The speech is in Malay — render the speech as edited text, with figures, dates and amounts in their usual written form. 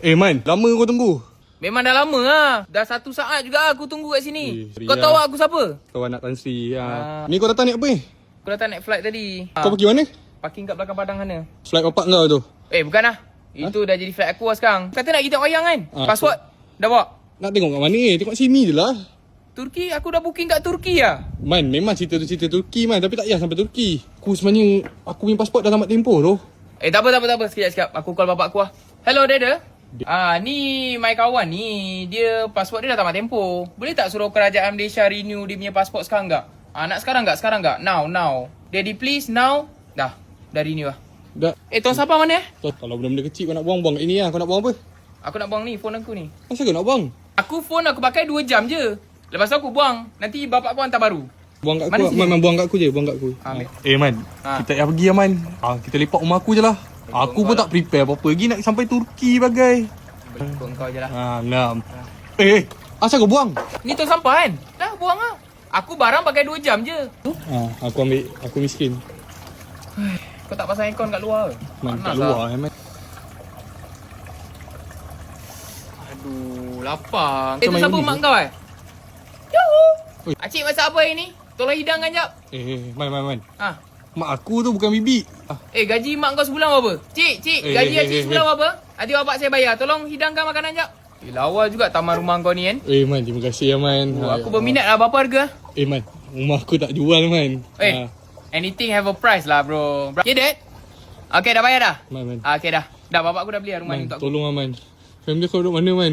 Man, lama kau tunggu. Memang dah lama lah. Dah 1 saat juga aku tunggu kat sini. Ria. Kau tahu aku siapa? Kawan nak Tan Sri. Ni kau datang naik apa ni? Aku datang naik flight tadi. Kau pergi mana? Parking kat belakang padang sana. Flight bapak kau tu. Bukan lah. Itu dah jadi flight aku lah sekarang. Kata nak pergi tengok wayang kan? Pasport dah bawa? Nak tengok kat mana tengok sini je lah. Turki, aku dah booking kat Turki lah. Man, memang cerita tu cerita Turki man. Tapi tak payah sampai Turki. Aku sebenarnya, aku punya pasport dah tamat tempoh tu. Tak apa. Sekejap. Aku call bapak aku lah. Hello, Dada. Ni my kawan ni. Dia pasport dia dah tamat tempoh. Boleh tak suruh kerajaan Malaysia renew dia punya pasport sekarang tak? Nak sekarang tak? Sekarang tak? Now. Daddy please, now. Dah renew lah. Dah. Tong sampah mana Kalau benda-benda kecil kau nak buang-buang kat ini lah. Kau nak buang apa? Aku nak buang ni, phone aku ni. Kenapa kau nak buang? Phone aku pakai 2 jam je. Lepas tu aku buang. Nanti bapak aku hantar baru. Buang kat Mana aku. sini? Man, buang kat aku je. Buang kat aku. Ambil. Man. Kita payah pergi lah man. Kita lepak rumah aku je lah. Aku pun tak prepare apa-apa lagi nak sampai Turki bagai. Ikut kau je lah. Ngam. Asal kau buang? Ni tong sampah kan? Dah buang lah. Aku barang pakai 2 jam je. Aku ambil. Aku miskin. Kau tak pasang aircon kat luar ke? Man, kat Panas luar lah. man. Aduh, lapar. Macam Tu siapa mayonnaise mak ke? kau Yuhu. Oi. Acik masak apa hari ni? Tolong hidangkan jap. Man. Ha. Mak aku tu bukan bibi. Gaji mak kau sebulan berapa? Cik, gaji acik sebulan berapa? Nanti bapak saya bayar. Tolong hidangkan makanan jap. Lawa juga taman rumah kau ni kan? Man, terima kasih ya man. Aku berminat lah. Berapa harga? Man, rumah aku tak jual man. Anything have a price lah bro. Okay, Dad? Okay, dah bayar dah? Man. Okay, dah. Dah, bapak aku dah beli lah rumah ni Man, untuk aku. tolong lah man. Family kau duduk mana man?